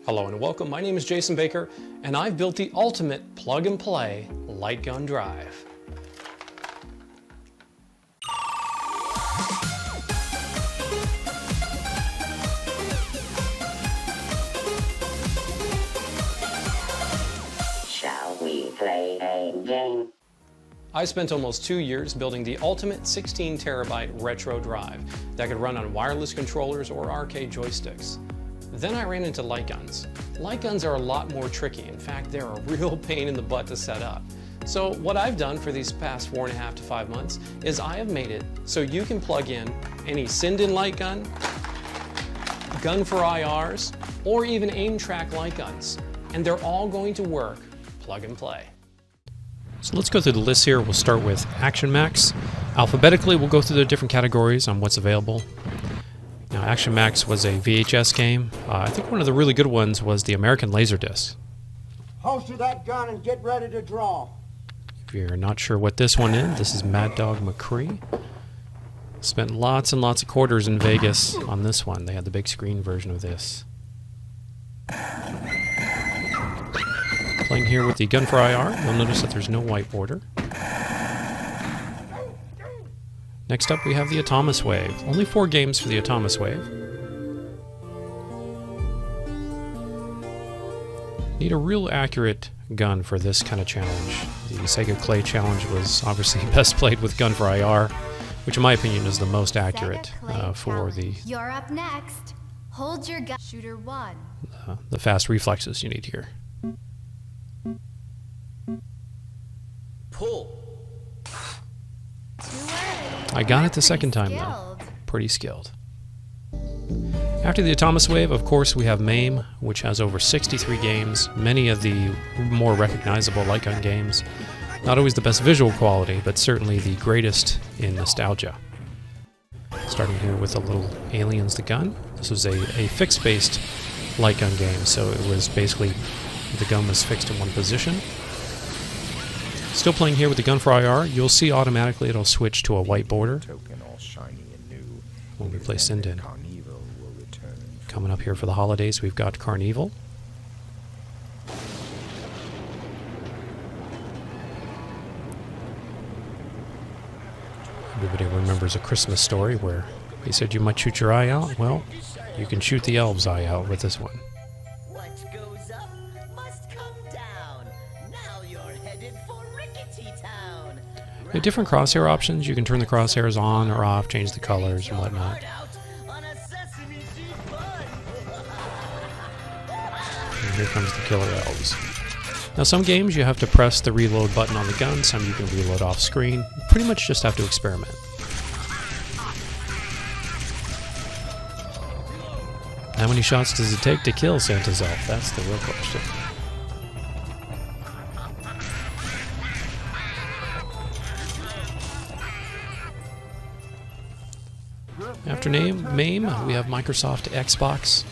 Hello and welcome, my name is Jason Baker, and I've built the ultimate plug-and-play light gun drive. Shall we play a game? I spent almost 2 years building the ultimate 16 terabyte retro drive that could run on wireless controllers or arcade joysticks. Then I ran into light guns. Light guns are a lot more tricky. In fact, they're a real pain in the butt to set up. So what I've done for these past 4.5 to 5 months is I have made it so you can plug in any Sinden light gun, gun for IRs, or even Aimtrak light guns. And they're all going to work plug and play. So let's go through the list here. We'll start with Action Max. Alphabetically, we'll go through the different categories on what's available. Now, Action Max was a VHS game. I think one of the really good ones was the American Laserdisc. Holster that gun and get ready to draw. If you're not sure what this one is, this is Mad Dog McCree. Spent lots and lots of quarters in Vegas on this one. They had the big screen version of this. Playing here with the gun for IR, you'll notice that there's no white border. Next up we have the Atomus Wave. Only 4 games for the Atomus Wave. Need a real accurate gun for this kind of challenge. The Sega Clay challenge was obviously best played with gun for IR, which in my opinion is the most accurate for the... You're up next. Hold your gun. Shooter 1. The fast reflexes you need here. Pull. I got it the second time though. Pretty skilled. After the Atomus Wave, of course, we have MAME, which has over 63 games, many of the more recognizable light gun games. Not always the best visual quality, but certainly the greatest in nostalgia. Starting here with a little Aliens the Gun. This was a fixed-based light gun game, so it was basically the gun was fixed in one position. Still playing here with the gun for IR, you'll see automatically it'll switch to a white border when we play Sinden. Coming up here for the holidays, we've got Carnival. Everybody remembers A Christmas Story where he said you might shoot your eye out. Well, you can shoot the elf's eye out with this one. There are different crosshair options. You can turn the crosshairs on or off, change the colors and whatnot. And here comes the killer elves. Now some games you have to press the reload button on the gun, some you can reload off screen. You pretty much just have to experiment. How many shots does it take to kill Santa's elf? That's the real question. After MAME, we have Microsoft Xbox.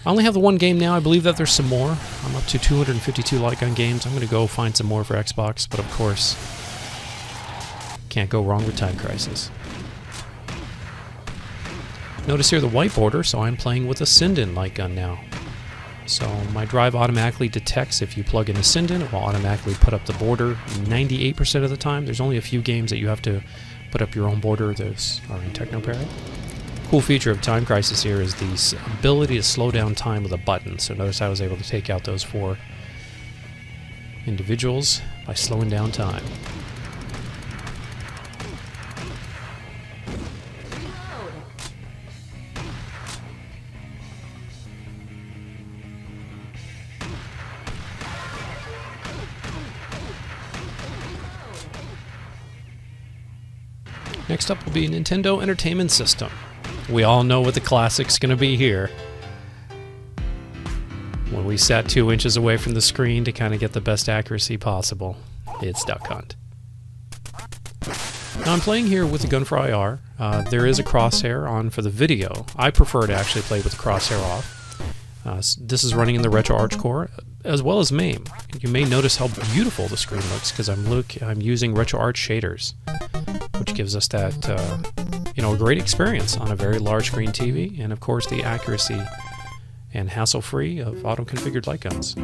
I only have the one game now. I believe that there's some more. I'm up to 252 light gun games. I'm going to go find some more for Xbox, but of course, can't go wrong with Time Crisis. Notice here the white border, so I'm playing with a Sinden light gun now. So my drive automatically detects if you plug in a Sinden, it will automatically put up the border 98% of the time. There's only a few games that you have to put up your own border. Those are in Technoparrot. Cool feature of Time Crisis here is the ability to slow down time with a button. So notice I was able to take out those 4 individuals by slowing down time. Next up will be Nintendo Entertainment System. We all know what the classic's going to be here. When we sat 2 inches away from the screen to kind of get the best accuracy possible, it's Duck Hunt. Now I'm playing here with the gun for IR. There is a crosshair on for the video. I prefer to actually play with the crosshair off. This is running in the Retro Arch Core, as well as MAME. You may notice how beautiful the screen looks because I'm using Retro Arch shaders, which gives us that a great experience on a very large screen TV, and of course the accuracy and hassle-free of auto-configured light guns.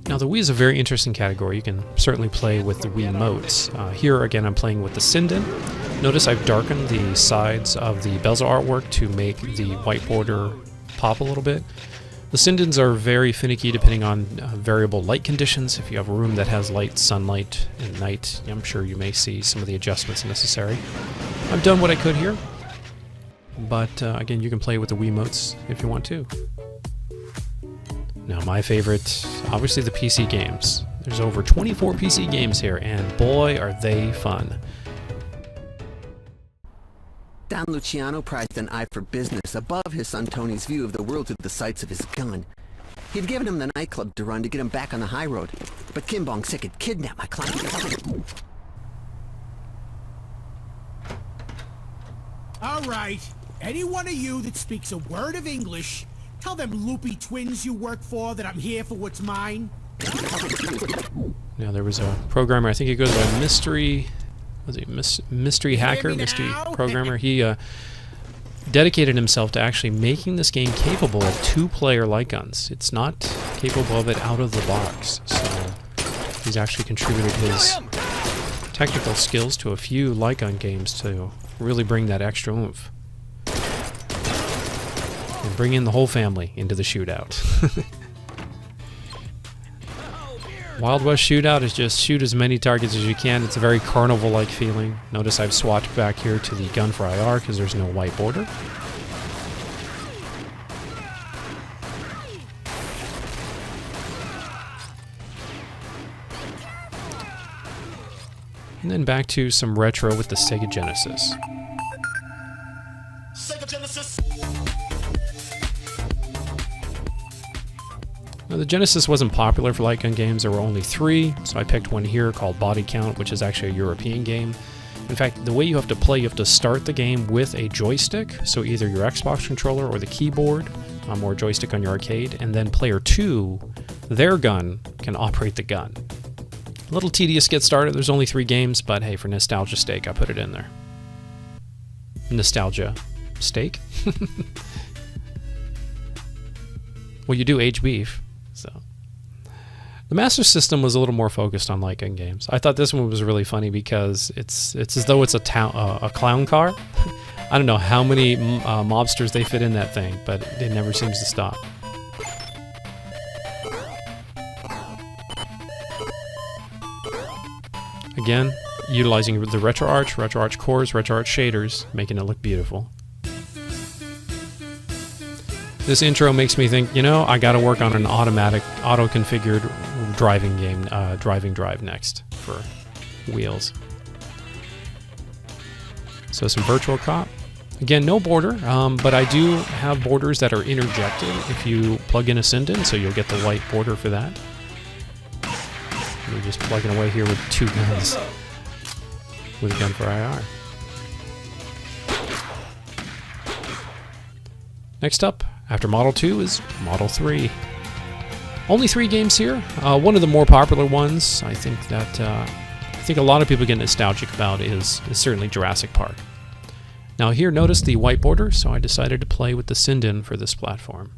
Now the Wii is a very interesting category. You can certainly play with the Wii modes. Here again I'm playing with the Sinden. Notice I've darkened the sides of the bezel artwork to make the white border pop a little bit. The Sindens are very finicky depending on variable light conditions. If you have a room that has light, sunlight, and night, I'm sure you may see some of the adjustments necessary. I've done what I could here, but again, you can play with the Wiimotes if you want to. Now my favorite, obviously the PC games. There's over 24 PC games here, and boy are they fun. Don Luciano prized an eye for business above his son Tony's view of the world through the sights of his gun. He'd given him the nightclub to run to get him back on the high road, but Kim Bong-sik had kidnapped my client. All right, any one of you that speaks a word of English, tell them loopy twins you work for that I'm here for what's mine. Now there was a programmer, I think he goes by Mystery... Was he mystery hacker, mystery programmer? He dedicated himself to actually making this game capable of 2-player light guns. It's not capable of it out of the box, so he's actually contributed his technical skills to a few light gun games to really bring that extra oomph. And bring in the whole family into the shootout. Wild West Shootout is just shoot as many targets as you can. It's a very carnival-like feeling. Notice I've swatched back here to the gun for IR because there's no white border. And then back to some retro with the Sega Genesis. Sega Genesis! Now, the Genesis wasn't popular for light gun games. There were only 3, so I picked one here called Body Count, which is actually a European game. In fact, the way you have to play, you have to start the game with a joystick, so either your Xbox controller or the keyboard, or joystick on your arcade, and then player 2, their gun, can operate the gun. A little tedious to get started. There's only 3 games, but hey, for nostalgia's sake, I put it in there. Nostalgia steak? Well, you do age beef. So, the Master System was a little more focused on light gun games. I thought this one was really funny because it's as though it's a clown car. I don't know how many mobsters they fit in that thing, but it never seems to stop. Again, utilizing the RetroArch cores, RetroArch shaders, making it look beautiful. This intro makes me think, you know, I gotta work on an automatic, auto-configured driving game, driving drive next for wheels. So some Virtual Cop. Again, no border, but I do have borders that are interjected if you plug in a Sinden, so you'll get the white border for that. We're just plugging away here with 2 guns with a gun for IR. Next up, after Model 2 is Model 3. Only 3 games here. One of the more popular ones, I think that a lot of people get nostalgic about is certainly Jurassic Park. Now here, notice the white border, so I decided to play with the Sinden for this platform.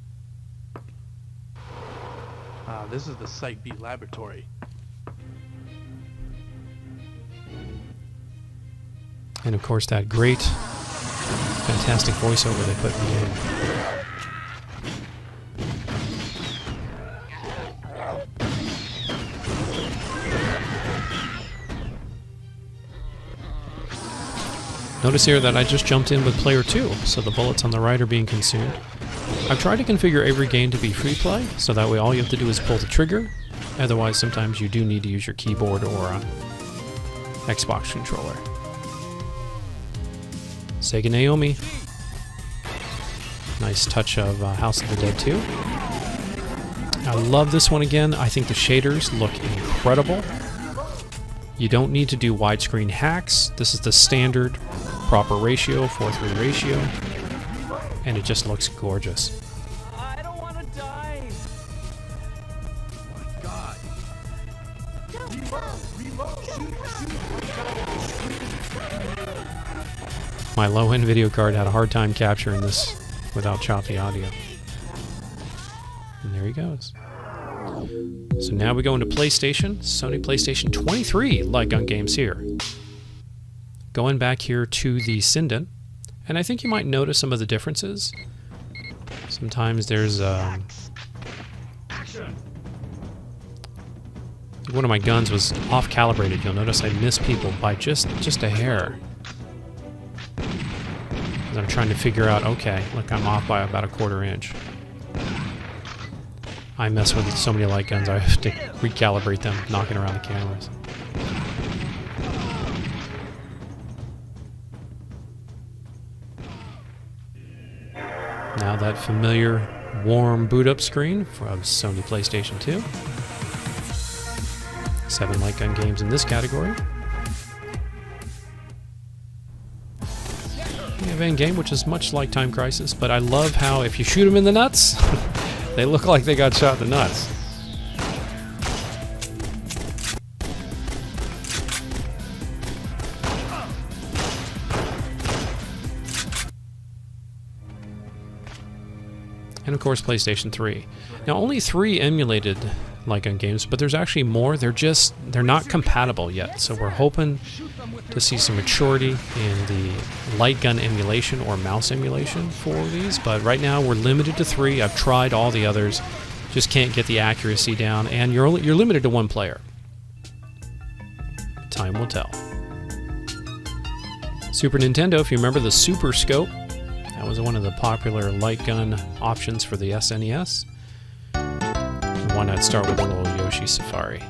This is the Site B laboratory. And of course that great, fantastic voiceover they put in the game. Notice here that I just jumped in with player 2, so the bullets on the right are being consumed. I've tried to configure every game to be free play, so that way all you have to do is pull the trigger. Otherwise, sometimes you do need to use your keyboard or a Xbox controller. Sega Naomi. Nice touch of House of the Dead 2. I love this one again. I think the shaders look incredible. You don't need to do widescreen hacks. This is the standard proper ratio, 4:3 ratio, and it just looks gorgeous. I don't want to die. Oh my God. My low-end video card had a hard time capturing this without choppy audio. And there he goes. So now we go into PlayStation, Sony PlayStation 23 light gun games here. Going back here to the Sinden, and I think you might notice some of the differences. Sometimes there's one of my guns was off calibrated. You'll notice I miss people by just a hair. As I'm trying to figure out, okay, look, I'm off by about a 1/4 inch. I mess with so many light guns, I have to recalibrate them, knocking around the cameras. Now that familiar warm boot up screen from Sony PlayStation 2. 7 light gun games in this category. We have Endgame, which is much like Time Crisis, but I love how if you shoot them in the nuts, they look like they got shot in the nuts. And of course, PlayStation 3. Now, only 3 emulated light gun games, but there's actually more. They're not compatible yet. So we're hoping to see some maturity in the light gun emulation or mouse emulation for these. But right now, we're limited to 3. I've tried all the others, just can't get the accuracy down, and you're limited to 1 player. Time will tell. Super Nintendo, if you remember the Super Scope. That was one of the popular light gun options for the SNES. And why not start with a little Yoshi Safari?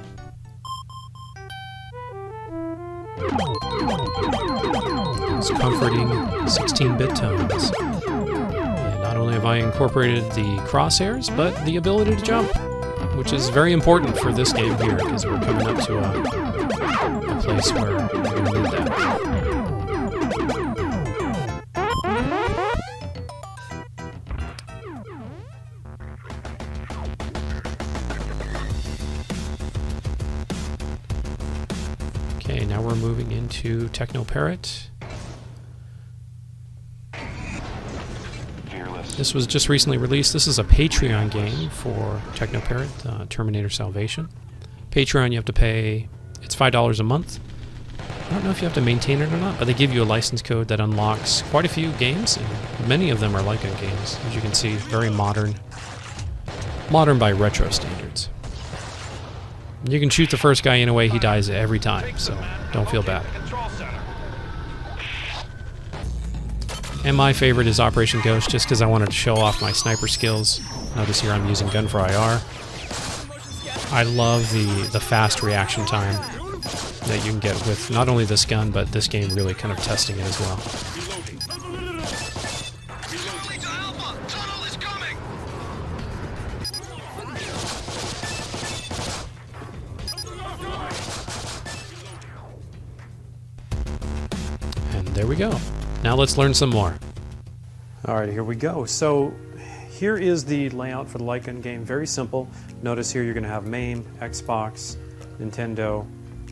Those comforting 16-bit tones. And not only have I incorporated the crosshairs, but the ability to jump, which is very important for this game here, because we're coming up to a place where we're going to need that. Okay, now we're moving into Techno Parrot. This was just recently released. This is a Patreon game for Techno Parrot, Terminator Salvation. Patreon, you have to pay, it's $5 a month. I don't know if you have to maintain it or not, but they give you a license code that unlocks quite a few games, and many of them are light gun games. As you can see, very modern. Modern by retro standards. You can shoot the first guy in a way, he dies every time, so don't feel bad. And my favorite is Operation Ghost, just because I wanted to show off my sniper skills. Notice here I'm using gun for IR. I love the fast reaction time that you can get with not only this gun, but this game really kind of testing it as well. And there we go. Now let's learn some more. All right, here we go. So here is the layout for the light gun game. Very simple. Notice here you're going to have MAME, Xbox, Nintendo,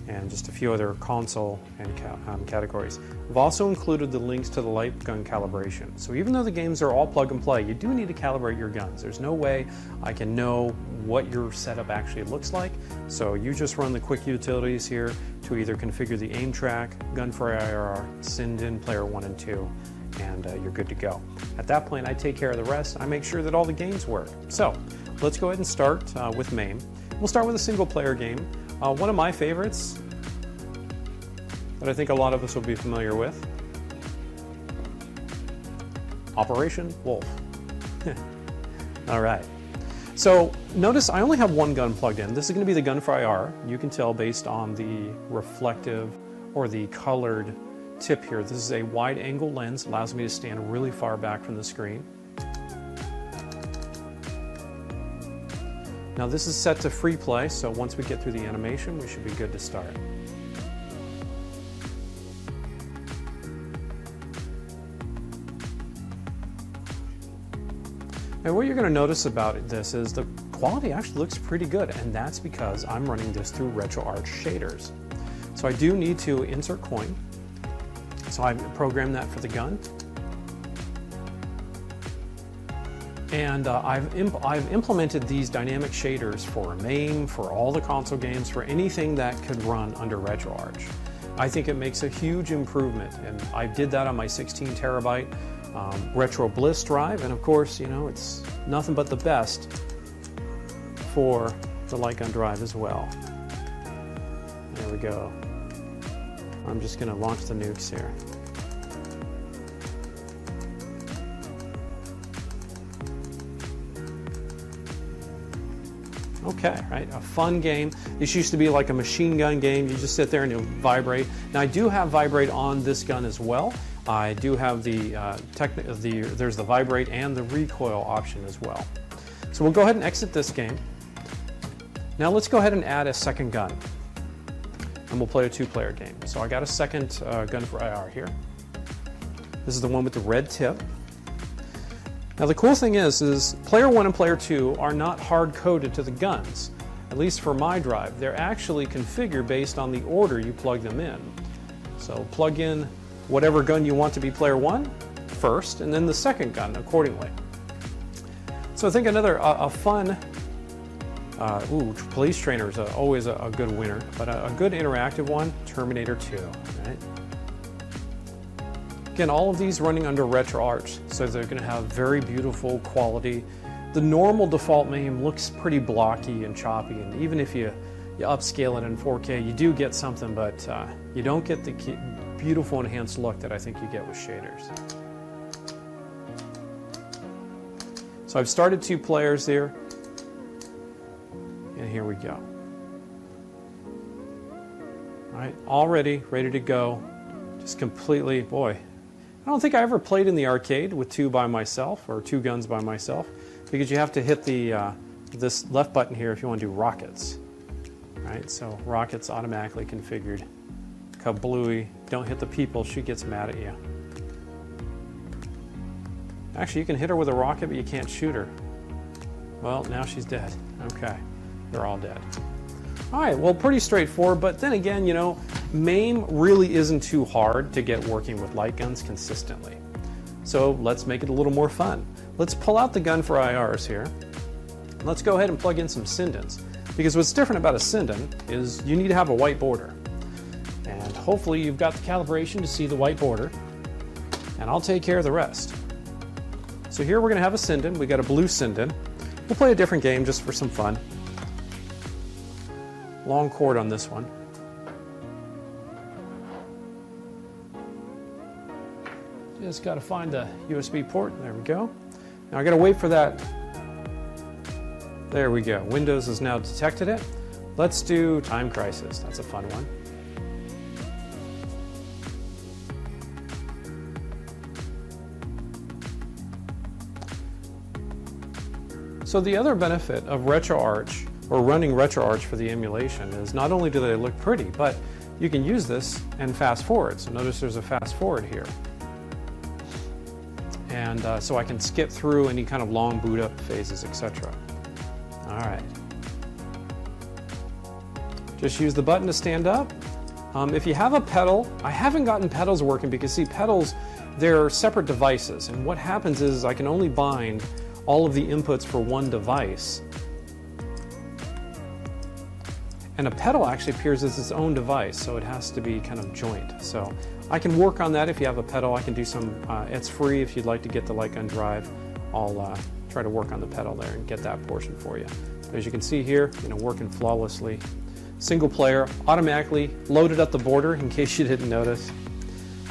and just a few other console and categories. We've also included the links to the light gun calibration. So even though the games are all plug and play, you do need to calibrate your guns. There's no way I can know what your setup actually looks like. So you just run the quick utilities here to either configure the Aimtrak, Gun for IR, Sinden, Player 1 and 2, and you're good to go. At that point, I take care of the rest. I make sure that all the games work. So let's go ahead and start with MAME. We'll start with a single player game. One of my favorites that I think a lot of us will be familiar with, Operation Wolf. All right. So notice I only have one gun plugged in. This is going to be the gun for IR. You can tell based on the reflective or the colored tip here. This is a wide angle lens, allows me to stand really far back from the screen. Now this is set to free play, so once we get through the animation, we should be good to start. And what you're going to notice about this is the quality actually looks pretty good, and that's because I'm running this through RetroArch shaders. So I do need to insert coin. So I programmed that for the gun. And I've implemented these dynamic shaders for MAME, for all the console games, for anything that could run under RetroArch. I think it makes a huge improvement, and I did that on my 16 terabyte Retro Bliss drive, and of course, you know, it's nothing but the best for the Light Gun drive as well. There we go. I'm just going to launch the nukes here. Okay, right, a fun game. This used to be like a machine gun game. You just sit there and you vibrate. Now I do have vibrate on this gun as well. I do have there's the vibrate and the recoil option as well. So we'll go ahead and exit this game. Now let's go ahead and add a second gun. And we'll play a two-player game. So I got a second gun for IR here. This is the one with the red tip. Now the cool thing is player 1 and player 2 are not hard-coded to the guns. At least for my drive. They're actually configured based on the order you plug them in. So plug in whatever gun you want to be player 1 first, and then the second gun accordingly. So I think another a fun, Police Trainer is always a good winner, but a good interactive one, Terminator 2, right? Again, all of these running under RetroArch, so they're going to have very beautiful quality. The normal default MAME looks pretty blocky and choppy, and even if you upscale it in 4K, you do get something, but you don't get the beautiful enhanced look that I think you get with shaders. So I've started 2 players there, and here we go. All right, all ready to go. Just completely, boy. I don't think I ever played in the arcade with 2 by myself, or 2 guns by myself, because you have to hit the this left button here if you want to do rockets. Right, so rockets automatically configured. Kablooey, don't hit the people, she gets mad at you. Actually, you can hit her with a rocket, but you can't shoot her. Well, now she's dead. Okay, they're all dead. All right, well, pretty straightforward, but then again, you know, MAME really isn't too hard to get working with light guns consistently. So let's make it a little more fun. Let's pull out the gun for IRs here. Let's go ahead and plug in some Sindens, because what's different about a Sinden is you need to have a white border. And hopefully you've got the calibration to see the white border, and I'll take care of the rest. So here we're going to have a Sinden. We got a blue Sinden. We'll play a different game just for some fun. Long cord on this one. Just got to find the USB port. There we go. Now I got to wait for that. There we go. Windows has now detected it. Let's do Time Crisis. That's a fun one. So the other benefit of RetroArch, or running RetroArch for the emulation, is not only do they look pretty, but you can use this and fast forward. So notice there's a fast forward here. And so I can skip through any kind of long boot up phases, etc. All right. Just use the button to stand up. If you have a pedal, I haven't gotten pedals working because, see, pedals, they're separate devices. And what happens is I can only bind all of the inputs for one device. And a pedal actually appears as its own device, so it has to be kind of joint. So I can work on that if you have a pedal. I can do some, it's free if you'd like to get the light gun drive. I'll try to work on the pedal there and get that portion for you. As you can see here, you know, working flawlessly. Single player, automatically loaded up the border in case you didn't notice.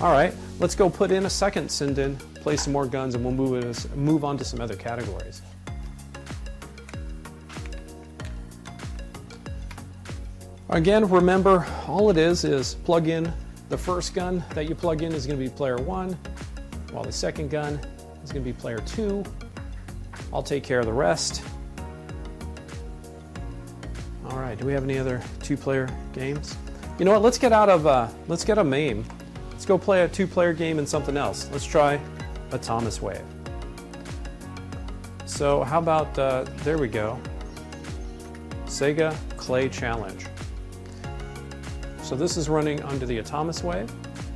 All right, let's go put in a second Sinden, play some more guns, and we'll move on to some other categories. Again, remember, all it is plug in the first gun that you plug in is going to be player 1, while the second gun is going to be player 2. I'll take care of the rest. All right, do we have any other 2-player games? You know what, let's get out of MAME. Let's go play a 2-player game and something else. Let's try a Thomas Wave. So how about, there we go, Sega Clay Challenge. So this is running under the Thomas Wave.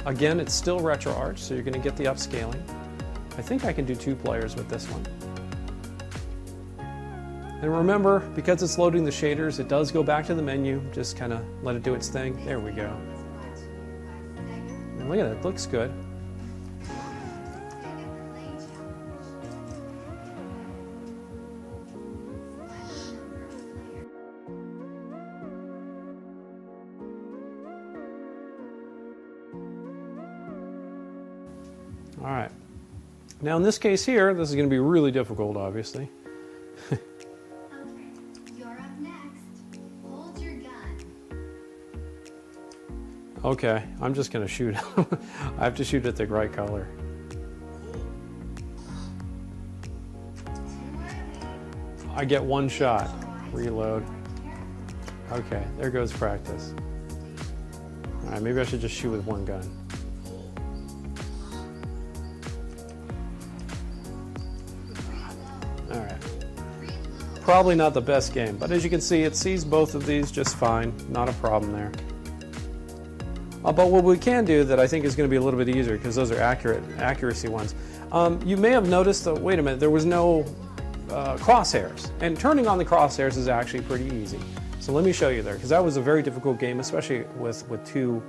Again, it's still RetroArch, so you're going to get the upscaling. I think I can do 2 players with this one. And remember, because it's loading the shaders, it does go back to the menu. Just kind of let it do its thing. There we go. And look at it, it looks good. All right. Now in this case here, this is going to be really difficult, obviously. Okay, you're up next. Hold your gun. Okay, I'm just going to shoot. I have to shoot at the right color. I get one shot. Reload. Okay, there goes practice. All right, maybe I should just shoot with one gun. All right. Probably not the best game, but as you can see, it sees both of these just fine. Not a problem there. But what we can do that I think is going to be a little bit easier, because those are accuracy ones. You may have noticed that, wait a minute, there was no crosshairs. And turning on the crosshairs is actually pretty easy. So let me show you there, because that was a very difficult game, especially with two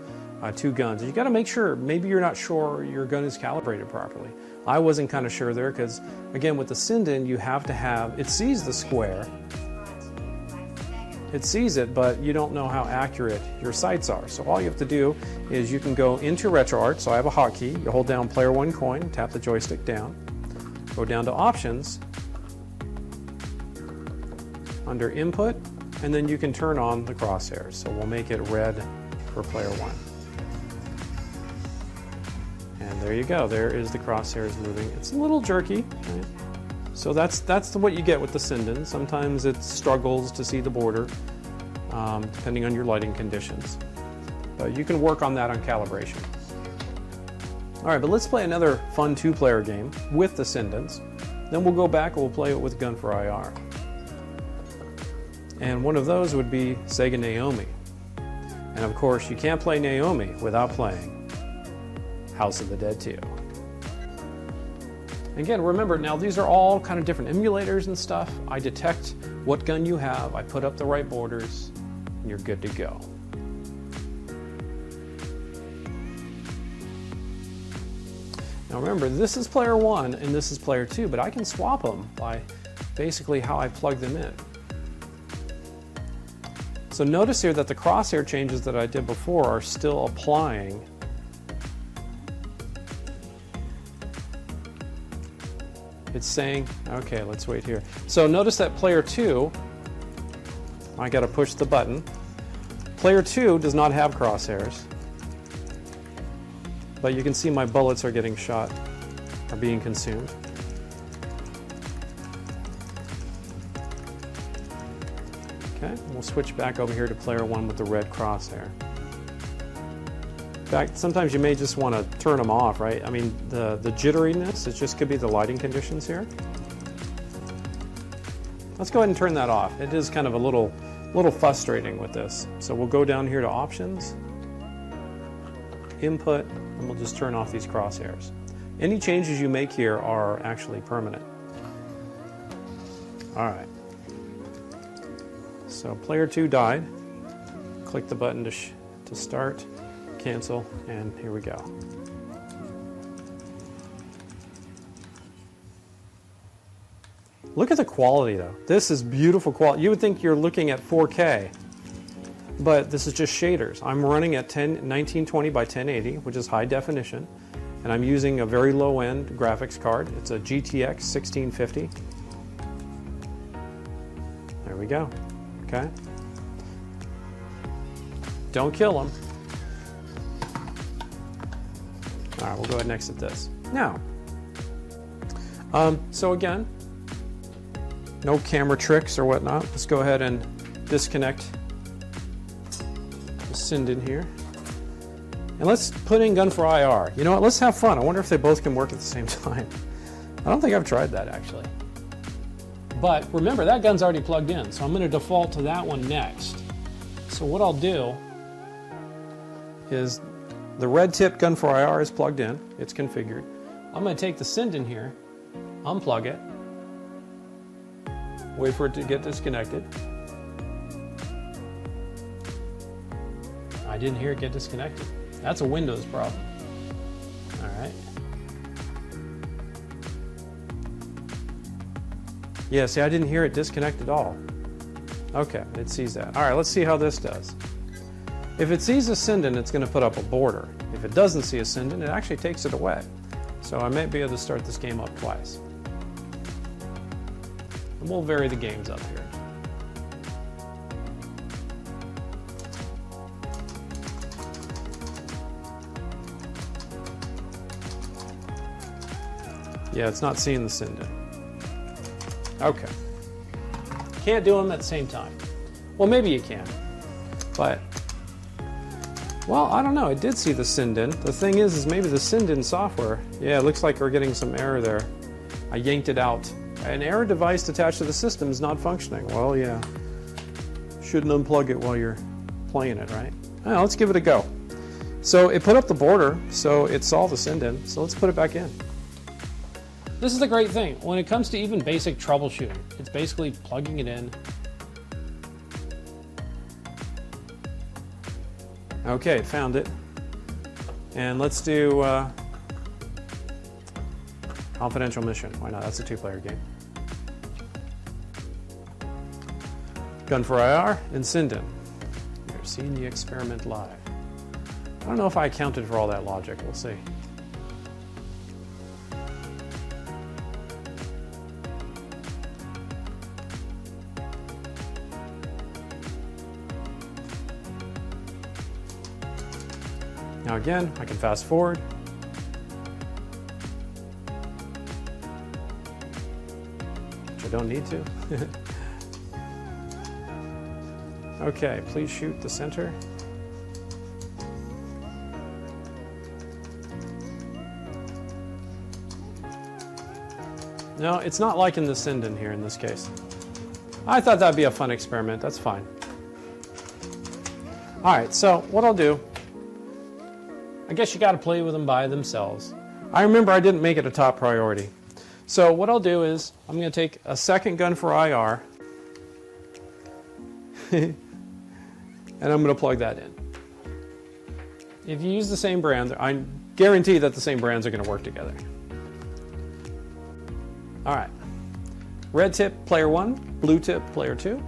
guns. You got to make sure, maybe you're not sure your gun is calibrated properly. I wasn't kind of sure there, because again, with the Sinden, you have to have, it sees the square, it sees it, but you don't know how accurate your sights are. So all you have to do is you can go into RetroArt. So I have a hotkey. You hold down player 1 coin, tap the joystick down, go down to options, under input, and then you can turn on the crosshairs. So we'll make it red for player 1. And there you go. There is the crosshairs moving. It's a little jerky. Right? So that's what you get with the Sinden. Sometimes it struggles to see the border, depending on your lighting conditions. But you can work on that on calibration. All right, but let's play another fun 2-player game with the Sindens. Then we'll go back and we'll play it with Gun for IR. And one of those would be Sega Naomi. And of course, you can't play Naomi without playing House of the Dead 2. Again, remember, now these are all kind of different emulators and stuff. I detect what gun you have, I put up the right borders, and you're good to go. Now remember, this is player 1 and this is player 2, but I can swap them by basically how I plug them in. So notice here that the crosshair changes that I did before are still applying. It's saying, okay, let's wait here. So notice that player 2, I got to push the button. Player 2 does not have crosshairs, but you can see my bullets are getting shot, are being consumed. Okay, we'll switch back over here to player 1 with the red crosshair. In fact, sometimes you may just want to turn them off, right? I mean, the jitteriness, it just could be the lighting conditions here. Let's go ahead and turn that off. It is kind of a little frustrating with this. So we'll go down here to options, input, and we'll just turn off these crosshairs. Any changes you make here are actually permanent. All right. So player 2 died. Click the button to start, cancel, and here we go. Look at the quality though. This is beautiful quality. You would think you're looking at 4K, but this is just shaders. I'm running at 1920 by 1080, which is high definition, and I'm using a very low-end graphics card. It's a GTX 1650. There we go. Okay. Don't kill them. All right, we'll go ahead and exit this. Now, so again, no camera tricks or whatnot. Let's go ahead and disconnect the Sinden here. And let's put in Gun for IR. You know what, let's have fun. I wonder if they both can work at the same time. I don't think I've tried that actually. But remember, that gun's already plugged in, so I'm going to default to that one next. So what I'll do is the red tip Gun for IR is plugged in, it's configured. I'm going to take the Sinden here, unplug it, Wait for it to get disconnected. I didn't hear it get disconnected. That's a Windows problem. All right. Yeah, see, I didn't hear it disconnect at all. Okay, it sees that. All right, let's see how this does. If it sees a Sinden, it's going to put up a border. If it doesn't see a Sinden, it actually takes it away. So I might be able to start this game up twice. And we'll vary the games up here. Yeah, it's not seeing the Sinden. Okay. Can't do them at the same time. Well, maybe you can. But, well, I don't know. It did see the Sinden. The thing is maybe the Sinden software. Yeah, it looks like we're getting some error there. I yanked it out. An error device attached to the system is not functioning. Well, yeah. Shouldn't unplug it while you're playing it, right? Well, let's give it a go. So it put up the border, so it saw the Sinden. So let's put it back in. This is the great thing. When it comes to even basic troubleshooting, it's basically plugging it in. Okay, found it. And let's do Confidential Mission. Why not? That's a two-player game. Gun for IR and Sinden. You're seeing the experiment live. I don't know if I accounted for all that logic. We'll see. Now again, I can fast forward. Which I don't need to. Okay, please shoot the center. No, it's not liking the Sinden here in this case. I thought that'd be a fun experiment. That's fine. All right, so what I'll do, I guess you got to play with them by themselves. I remember I didn't make it a top priority. So what I'll do is I'm going to take a second gun for IR and I'm going to plug that in. If you use the same brand, I guarantee that the same brands are going to work together. All right. Red tip, player 1. Blue tip, player 2.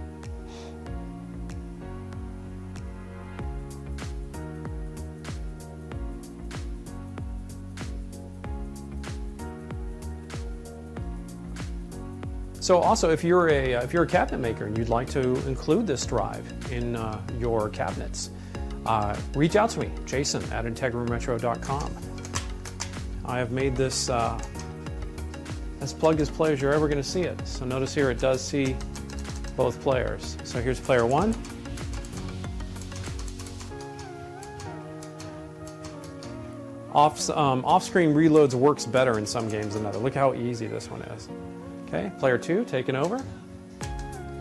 So also, if you're a cabinet maker and you'd like to include this drive in your cabinets, reach out to me, Jason at integrumretro.com. I have made this as plug-and-play as you're ever going to see it. So notice here it does see both players. So here's player 1. Off-screen reloads works better in some games than others. Look how easy this one is. Okay, player 2 taking over.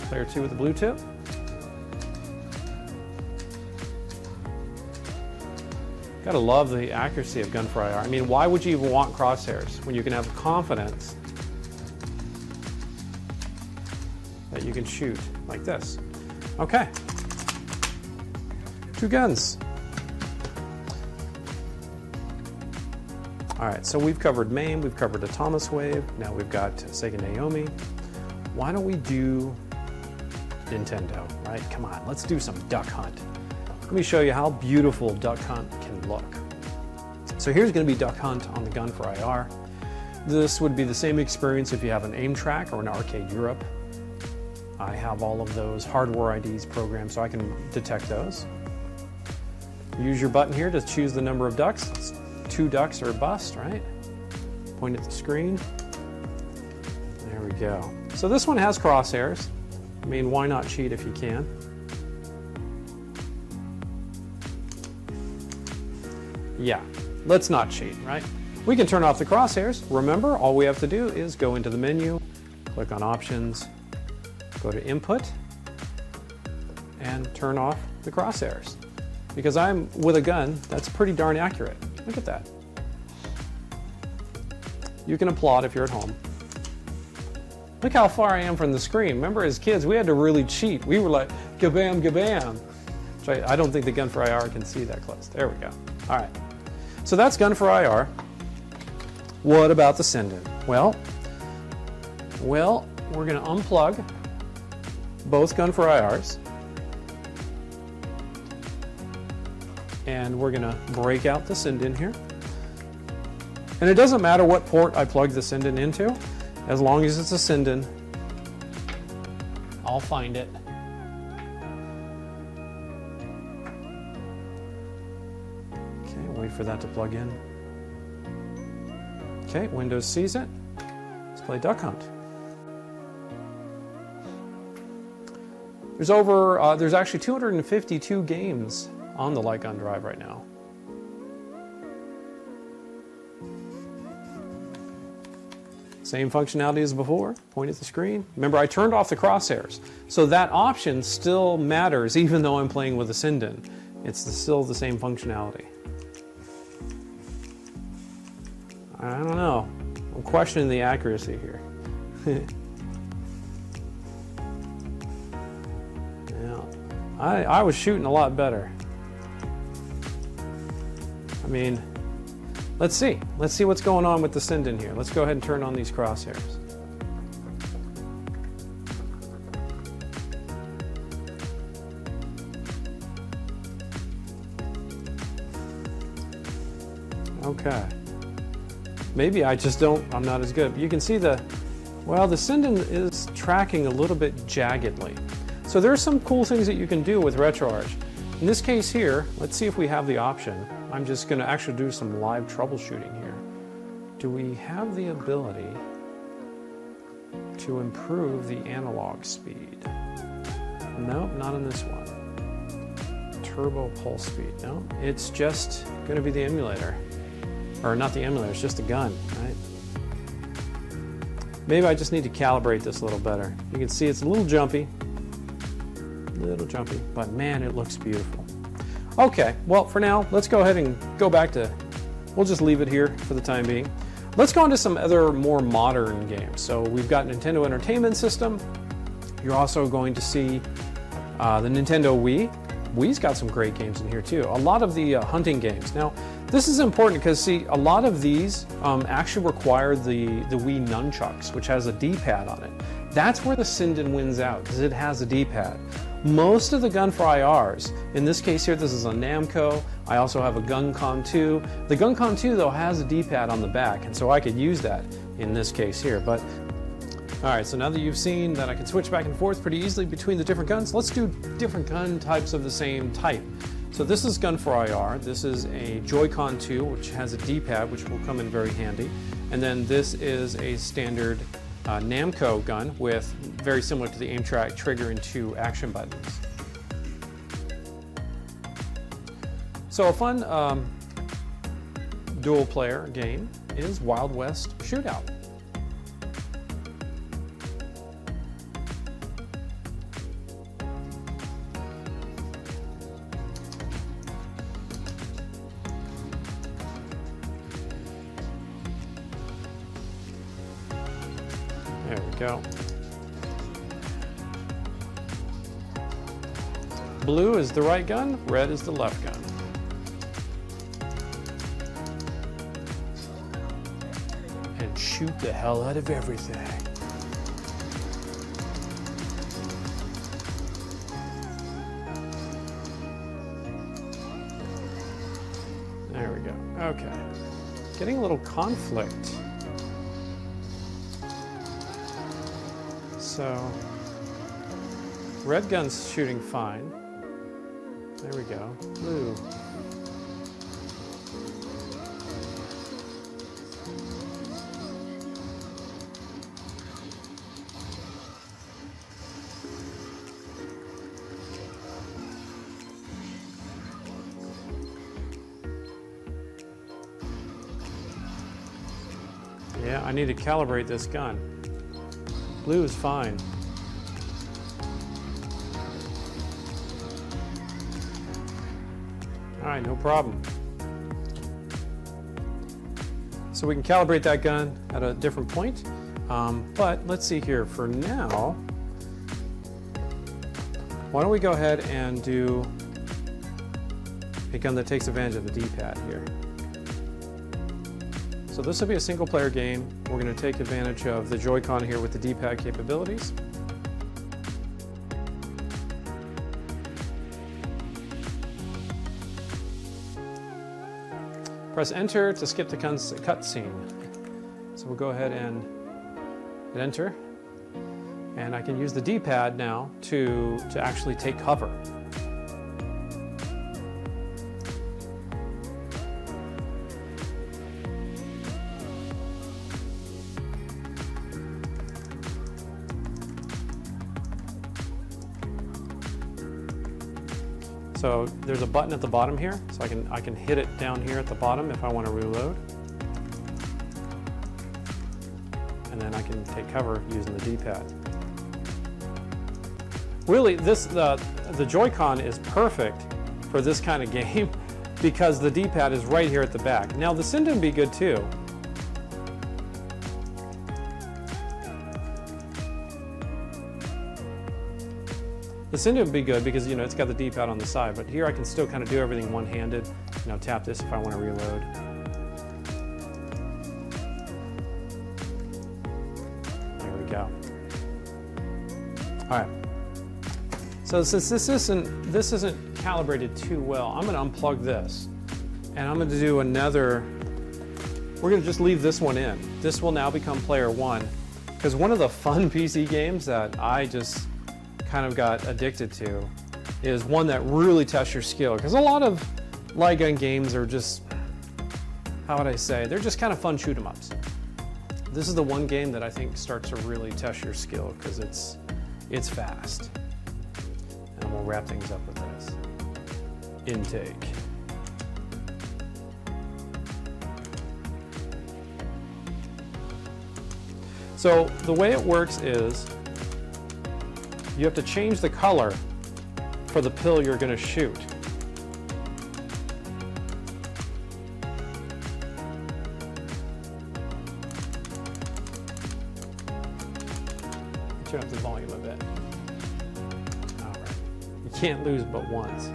Player 2 with the blue tip. Gotta love the accuracy of gun for IR. I mean, why would you even want crosshairs when you can have confidence that you can shoot like this? Okay. 2 guns. All right, so we've covered MAME, we've covered the Thomas Wave, now we've got Sega Naomi. Why don't we do Nintendo, right? Come on, let's do some Duck Hunt. Let me show you how beautiful Duck Hunt can look. So here's gonna be Duck Hunt on the gun for IR. This would be the same experience if you have an Aimtrak or an Arcade Europe. I have all of those hardware IDs programmed so I can detect those. Use your button here to choose the number of ducks. 2 ducks or a bust, right? Point at the screen. There we go. So this one has crosshairs. I mean, why not cheat if you can? Yeah, let's not cheat, right? We can turn off the crosshairs. Remember, all we have to do is go into the menu, click on Options, go to Input, and turn off the crosshairs. Because I'm with a gun that's pretty darn accurate. Look at that. You can applaud if you're at home. Look how far I am from the screen. Remember, as kids, we had to really cheat. We were like, gabam, gabam. Which I don't think the gun for IR can see that close. There we go. All right. So that's gun for IR. What about the Sinden? Well, we're going to unplug both gun for IRs. And we're going to break out the Sinden here. And it doesn't matter what port I plug the Sinden into, as long as it's a Sinden, I'll find it. Okay, wait for that to plug in. Okay, Windows sees it. Let's play Duck Hunt. There's actually 252 games on the light gun drive right now. Same functionality as before, point at the screen. Remember, I turned off the crosshairs, so that option still matters even though I'm playing with a Sinden. It's still the same functionality. I don't know. I'm questioning the accuracy here. Yeah, I was shooting a lot better. I mean, let's see. Let's see what's going on with the Sinden here. Let's go ahead and turn on these crosshairs. Okay. Maybe I just don't, I'm not as good. You can see the Sinden is tracking a little bit jaggedly. So there's some cool things that you can do with RetroArch. In this case here, let's see if we have the option. I'm just going to actually do some live troubleshooting here. Do we have the ability to improve the analog speed? Nope, not in this one. Turbo pulse speed. No, it's just going to be the emulator. Or not the emulator, it's just the gun, right? Maybe I just need to calibrate this a little better. You can see it's a little jumpy, but man, it looks beautiful. Okay, well, for now, let's go ahead and go back to, we'll just leave it here for the time being. Let's go on to some other more modern games. So we've got Nintendo Entertainment System. You're also going to see the Nintendo Wii. Wii's got some great games in here too. A lot of the hunting games. Now, this is important because, see, a lot of these actually require the Wii nunchucks, which has a D-pad on it. That's where the Sinden wins out, because it has a D-pad. Most of the gun for IRs, in this case here, this is a Namco. I also have a GunCon 2. The GunCon 2, though, has a D-pad on the back, and so I could use that in this case here. But all right, so now that you've seen that I can switch back and forth pretty easily between the different guns, let's do different gun types of the same type. So this is gun for IR. This is a Joy-Con 2, which has a D-pad, which will come in very handy. And then this is a standard Namco gun with very similar to the Aimtrak trigger and 2 action buttons. So a fun dual player game is Wild West Shootout. There we go. Blue is the right gun, red is the left gun. And shoot the hell out of everything. There we go. Okay. Getting a little conflict. So, red gun's shooting fine. There we go. Blue. Yeah, I need to calibrate this gun. Blue is fine. All right, no problem. So we can calibrate that gun at a different point. But let's see here. For now, why don't we go ahead and do a gun that takes advantage of the D-pad here. So this will be a single player game. We're going to take advantage of the Joy-Con here with the D-pad capabilities. Press enter to skip the cutscene. So we'll go ahead and hit enter. And I can use the D-pad now to actually take cover. So there's a button at the bottom here, so I can hit it down here at the bottom if I want to reload. And then I can take cover using the D-pad. Really, the Joy-Con is perfect for this kind of game because the D-pad is right here at the back. Now the Sinden would be good too. The Sinden would be good because, you know, it's got the D-pad on the side, but here I can still kind of do everything one-handed. You know, tap this if I want to reload. There we go. All right. So since this isn't calibrated too well, I'm going to unplug this, and I'm going to do another. We're going to just leave this one in. This will now become player one, because one of the fun PC games that I just kind of got addicted to is one that really tests your skill, because a lot of light gun games are just, how would I say, they're just kind of fun shoot 'em ups. This is the one game that I think starts to really test your skill because it's fast. And we'll wrap things up with this. Intake. So the way it works is you have to change the color for the pill you're going to shoot. Turn up the volume a bit. All right. You can't lose but once.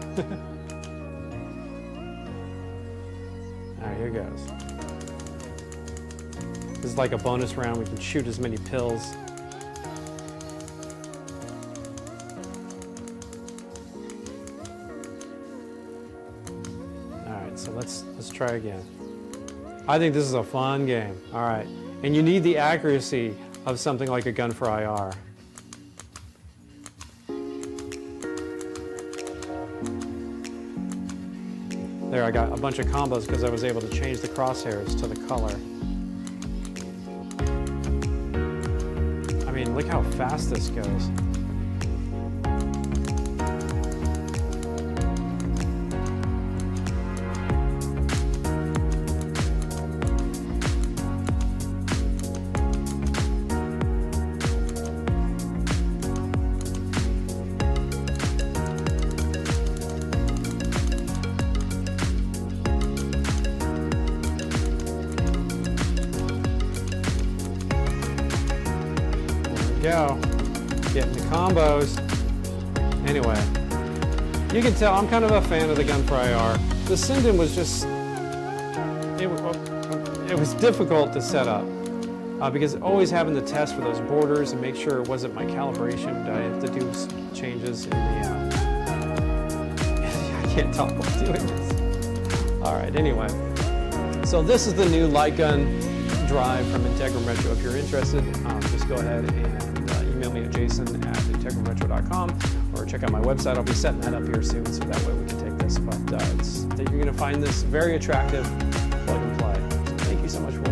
All right, here goes. This is like a bonus round. We can shoot as many pills. So let's try again. I think this is a fun game. All right, and you need the accuracy of something like a gun for IR. There, I got a bunch of combos because I was able to change the crosshairs to the color. I mean, look how fast this goes. Go. Getting the combos. Anyway, you can tell I'm kind of a fan of the gun for IR. The Sinden was just, it was difficult to set up because always having to test for those borders and make sure it wasn't my calibration. I have to do some changes in the, I can't talk while doing this. All right, anyway. So this is the new light gun drive from Integrum Retro. If you're interested, just go ahead and email me at jason@integrumretro.com or check out my website. I'll be setting that up here soon, so that way we can take this. But you're going to find this very attractive plug and play. So thank you so much for